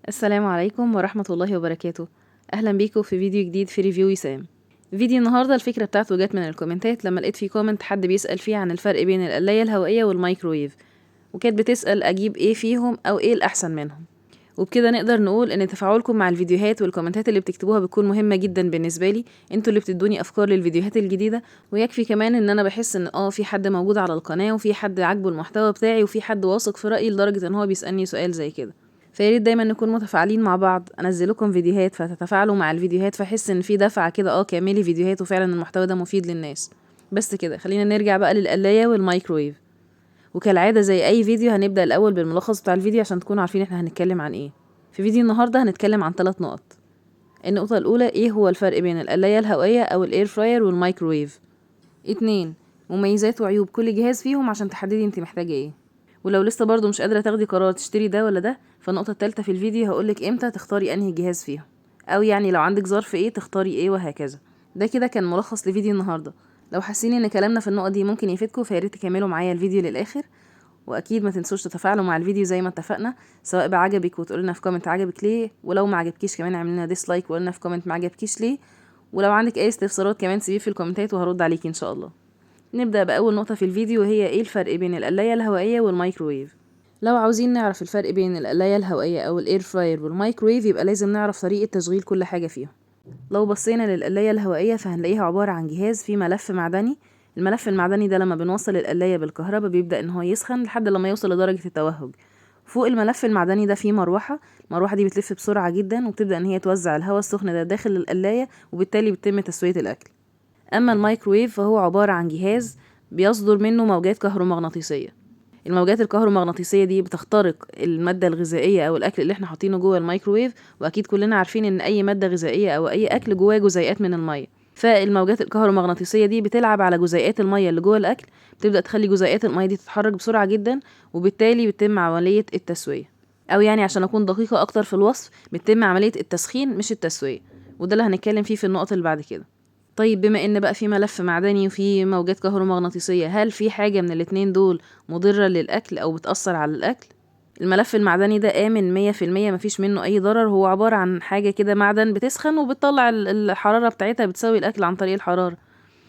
السلام عليكم ورحمة الله وبركاته. أهلا بيكم في فيديو جديد في ريفيو وسام. فيديو النهاردة الفكرة بتاعته جت من الكومنتات لما لقيت فيه كومنت حد بيسأل فيه عن الفرق بين القلاية الهوائية والمايكرويف، وكانت بتسأل أجيب إيه فيهم أو إيه الأحسن منهم. وبكده نقدر نقول إن تفاعلكم مع الفيديوهات والكومنتات اللي بتكتبوها بتكون مهمة جدا بالنسبة لي، انتوا اللي بتدوني أفكار للفيديوهات الجديدة. ويكفي كمان إن أنا بحس إن في حد موجود على القناة وفي حد عاجبه المحتوى بتاعي وفي حد واثق في رأيي لدرجة إن هو بيسألني سؤال زي كده. فياريت دايما نكون متفاعلين مع بعض، انزل لكم فيديوهات فتتفاعلوا مع الفيديوهات، فاحس ان في دفعه كده كملي فيديوهات وفعلا المحتوى ده مفيد للناس. بس كده خلينا نرجع بقى للقلايه والمايكرويف. وكالعاده زي اي فيديو هنبدا الاول بالملخص بتاع الفيديو عشان تكونوا عارفين احنا هنتكلم عن ايه. في فيديو النهارده هنتكلم عن 3 نقط. النقطه الاولى ايه هو الفرق بين القلايه الهوائيه او الاير فراير والمايكرويف. 2 مميزات وعيوب كل جهاز فيهم عشان تحددي انت محتاجه ايه. ولو لسه برضو مش قادرة تاخدي قرار تشتري ده ولا ده، فالنقطة التالتة في الفيديو هقولك امتى تختاري انهي جهاز فيهم، او يعني لو عندك ظرف ايه تختاري ايه وهكذا. ده كده كان ملخص لفيديو النهاردة. لو حاسين ان كلامنا في النقط دي ممكن يفيدكم فياريت تكملوا معايا الفيديو للاخر. واكيد ما تنسوش تتفاعلوا مع الفيديو زي ما اتفقنا، سواء بعجبك وتقولنا في كومنت عجبك ليه، ولو ما عجبكيش كمان اعملنا ديسلايك وقولنا في كومنت ما عجبكيش ليه. ولو عندك اي استفسارات كمان سيبيه في الكومنتات وهرد عليكي ان شاء الله. نبدأ بأول نقطة في الفيديو وهي ايه الفرق بين القلاية الهوائية والمايكرويف. لو عاوزين نعرف الفرق بين القلاية الهوائية أو الإير فراير والمايكرويف يبقى لازم نعرف طريقة تشغيل كل حاجة فيهم. لو بصينا للقلاية الهوائية فهنلاقيها عبارة عن جهاز فيه ملف معدني. الملف المعدني ده لما بنوصل القلاية بالكهرباء بيبدأ إن هو يسخن لحد لما يوصل لدرجة التوهج. فوق الملف المعدني ده فيه مروحة. المروحة دي بتلف بسرعة جدا وبتبدأ إن هي توزع الهواء السخن ده داخل القلاية، وبالتالي بتتم تسوية الأكل. أما المايكرويف فهو عبارة عن جهاز بيصدر منه موجات كهرومغناطيسية. الموجات الكهرومغناطيسية دي بتخترق المادة الغذائية أو الأكل اللي احنا حاطينه جوه الميكروويف، وأكيد كلنا عارفين إن أي مادة غذائية أو أي أكل جواه جزيئات من المية. فالموجات الكهرومغناطيسية دي بتلعب على جزيئات المية اللي جوه الأكل، بتبدأ تخلي جزيئات المية دي تتحرك بسرعة جدا، وبالتالي بتتم عملية التسوية. أو يعني عشان أكون دقيقة أكتر في الوصف، بتتم عملية التسخين مش التسوية. وده اللي هنتكلم فيه في النقط اللي بعد كده. طيب بما ان بقى في ملف معدني وفي موجات كهرومغناطيسية، هل في حاجة من الاتنين دول مضرة للأكل أو بتأثر على الأكل؟ الملف المعدني ده آمن 100%، مفيش منه أي ضرر. هو عبارة عن حاجة كده معدن بتسخن وبتطلع الحرارة بتاعتها، بتساوي الأكل عن طريق الحرارة.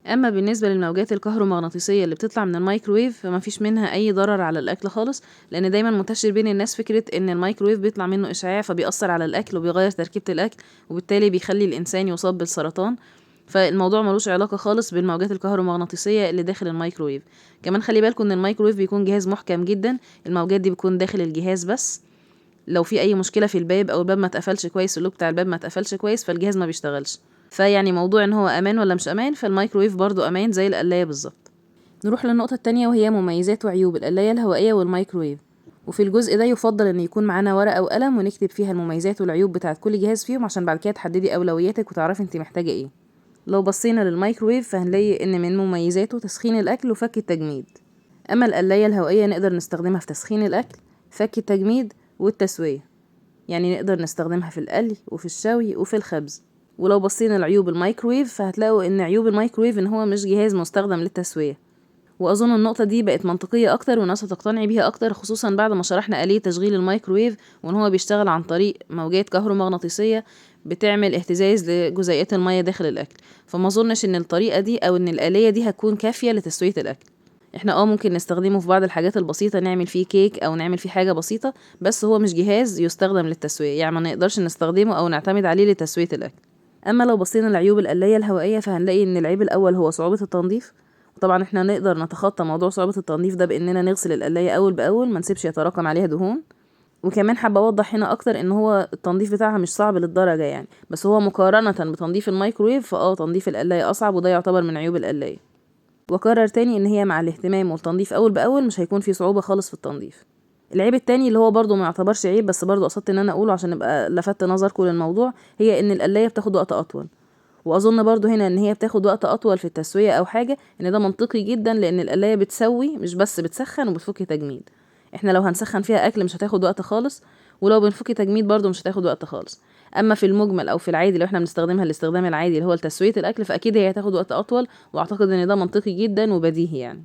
أما بالنسبة للموجات الكهرومغناطيسية اللي بتطلع من الميكروويف فمفيش منها أي ضرر على الأكل خالص، لأن دايما منتشر بين الناس فكرة إن الميكروويف بيطلع منه إشعاع فبيأثر على الأكل وبيغير تركيبة الأكل، وبالتالي بيخلي الإنسان يصاب بالسرطان. فالموضوع ملوش علاقة خالص بالموجات الكهرومغناطيسية اللي داخل الميكروويف. كمان خلي بالكم ان الميكروويف بيكون جهاز محكم جدا، الموجات دي بتكون داخل الجهاز بس. لو في اي مشكلة في الباب او الباب ما اتقفلش كويس، اللوك بتاع الباب ما اتقفلش كويس، فالجهاز ما بيشتغلش. فيعني موضوع ان هو امان ولا مش امان، فالميكروويف برضو امان زي القلاية بالظبط. نروح للنقطة التانية وهي مميزات وعيوب القلاية الهوائية والميكروويف. وفي الجزء ده يفضل ان يكون معانا ورقة وقلم ونكتب فيها المميزات والعيوب بتاعت كل جهاز فيهم، عشان بعد كده تحددي اولوياتك وتعرفي انت محتاجة ايه. لو بصينا للميكروويف فهنلاقي ان من مميزاته تسخين الاكل وفك التجميد. اما القلاية الهوائية نقدر نستخدمها في تسخين الاكل، فك التجميد، والتسوية. يعني نقدر نستخدمها في القلي وفي الشوي وفي الخبز. ولو بصينا لعيوب الميكروويف فهتلاقوا ان عيوب الميكروويف ان هو مش جهاز مستخدم للتسوية. واظن النقطة دي بقت منطقية اكتر والناس هتقتنع بيها اكتر، خصوصا بعد ما شرحنا آلية تشغيل الميكروويف، وان هو بيشتغل عن طريق موجات كهرومغناطيسية بتعمل اهتزاز لجزيئات المية داخل الاكل. فما اظنش ان الطريقة دي او ان الآلية دي هتكون كافية لتسوية الاكل. احنا ممكن نستخدمه في بعض الحاجات البسيطة، نعمل فيه كيك او نعمل فيه حاجة بسيطة، بس هو مش جهاز يستخدم للتسوية، يعني ما نقدرش نستخدمه او نعتمد عليه لتسوية الاكل. اما لو بصينا لعيوب القلاية الهوائية فهنلاقي ان العيب الاول هو صعوبة التنظيف. طبعا احنا نقدر نتخطى موضوع صعوبة التنظيف ده باننا نغسل القلاية اول باول، ما نسيبش يتراكم عليها دهون. وكمان حابة اوضح هنا اكتر ان هو التنظيف بتاعها مش صعب للدرجة يعني، بس هو مقارنة بتنظيف الميكرويف تنظيف القلاية اصعب، وده يعتبر من عيوب القلاية. وكرر تاني ان هي مع الاهتمام والتنظيف اول باول مش هيكون في صعوبة خالص في التنظيف. العيب التاني اللي هو برضو ما يعتبرش عيب بس برضو قصدت ان انا اقوله عشان ابقى لفت نظركم للموضوع، هي ان القلاية بتاخد وقت اطول. واظن برضو هنا ان هي بتاخد وقت اطول في التسوية او حاجة، ان ده منطقي جدا لان القلاية بتسوي مش بس بتسخن وبتفك تجميد. احنا لو هنسخن فيها اكل مش هتاخد وقت خالص، ولو بنفك تجميد برضو مش هتاخد وقت خالص. اما في المجمل او في العادي لو احنا بنستخدمها الاستخدام العادي اللي هو لتسوية الاكل فاكيد هي هتاخد وقت اطول، واعتقد ان ده منطقي جدا وبديهي يعني.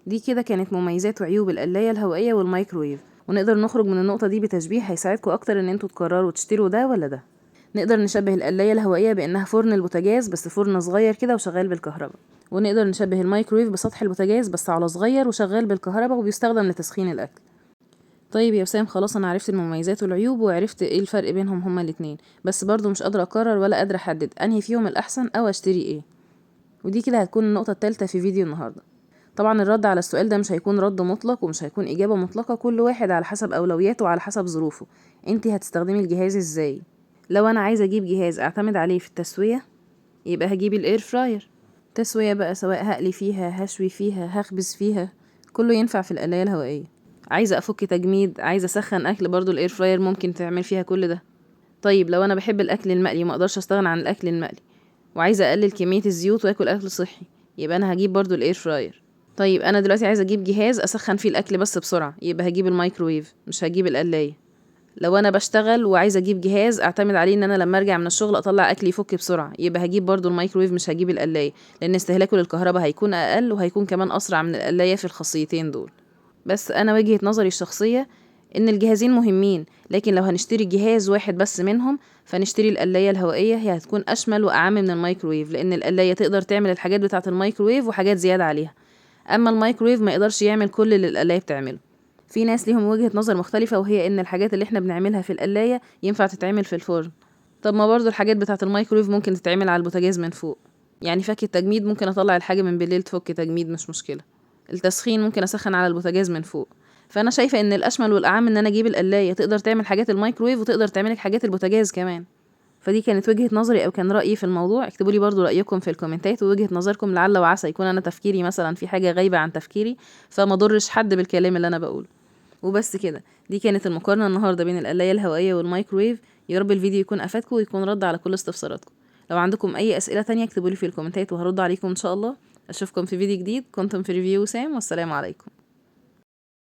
دي كده كانت مميزات وعيوب القلاية الهوائية والميكرويف. ونقدر نخرج من النقطة دي بتشبيه هيساعدكم اكتر ان انتوا تقرروا تشتروا ده ولا ده. نقدر نشبه القلاية الهوائية بانها فرن البوتاجاز بس فرن صغير كده وشغال بالكهرباء، ونقدر نشبه الميكرويف بسطح البوتاجاز بس على صغير وشغال بالكهرباء وبيستخدم لتسخين الاكل. طيب يا وسام، خلاص انا عرفت المميزات والعيوب وعرفت ايه الفرق بينهم هما الاتنين، بس برضو مش قادرة اقرر ولا قادرة احدد انهي فيهم الاحسن او اشتري ايه. ودي كده هتكون النقطة التالتة في فيديو النهاردة. طبعا الرد على السؤال ده مش هيكون رد مطلق ومش هيكون اجابة مطلقة، كل واحد على حسب اولوياته وعلى حسب ظروفه. انتي هتستخدمي الجهاز ازاي؟ لو انا عايزة اجيب جهاز اعتمد عليه في التسوية يبقى هجيب الاير فراير. تسوية بقى سواء هقلي فيها، هشوي فيها، هخبز فيها، كله ينفع في القلاية الهوائية. عايزة افك تجميد، عايزة اسخن اكل، برضو الاير فراير ممكن تعمل فيها كل ده. طيب لو انا بحب الاكل المقلي ما اقدرش استغنى عن الاكل المقلي وعايزة اقلل كمية الزيوت واكل اكل صحي، يبقى انا هجيب برضو الاير فراير. طيب انا دلوقتي عايزة اجيب جهاز اسخن فيه الاكل بس بسرعة، يبقى هجيب الميكرويف مش هجيب القلاية. لو انا بشتغل وعايزة اجيب جهاز اعتمد عليه ان انا لما ارجع من الشغل اطلع اكل يفك بسرعة، يبقى هجيب برضو الميكرويف مش هجيب القلاية، لان استهلاكه للكهرباء هيكون اقل وهيكون كمان اسرع من القلاية في الخاصيتين دول. بس انا وجهة نظري الشخصية ان الجهازين مهمين، لكن لو هنشتري جهاز واحد بس منهم فنشتري القلاية الهوائية، هي هتكون اشمل واعم من الميكرويف، لان القلاية تقدر تعمل الحاجات بتاعة الميكرويف وحاجات زيادة عليها، اما الميكرويف ما يقدرش يعمل كل اللي القلاية بتعمله. في ناس ليهم وجهة نظر مختلفة، وهي ان الحاجات اللي احنا بنعملها في القلاية ينفع تتعمل في الفرن. طب ما برضو الحاجات بتاعة الميكرويف ممكن تتعمل على البوتاجاز من فوق، يعني فك التجميد ممكن اطلع الحاجة من بالليل تفك تجميد مش مشكلة، التسخين ممكن اسخن على البوتاجاز من فوق. فانا شايفة ان الاشمل والاعم ان انا اجيب القلاية تقدر تعمل حاجات الميكرويف وتقدر تعمل حاجات البوتاجاز كمان. فدي كانت وجهة نظري او كان رأيي في الموضوع. اكتبوا لي برضو رأيكم في الكومنتات ووجهة نظركم، لعل وعسى يكون انا تفكيري مثلا في حاجة غايبة عن تفكيري فما ضرش حد بالكلام اللي انا بقوله. وبس كده، دي كانت المقارنة النهاردة بين القلاية الهوائية والميكرويف. يا رب الفيديو يكون افادكم ويكون رد على كل استفساراتكم. لو عندكم اي اسئلة تانية اكتبوا لي في الكومنتات وهرد عليكم ان شاء الله. اشوفكم في فيديو جديد. كنتم في ريفيو سام، والسلام عليكم.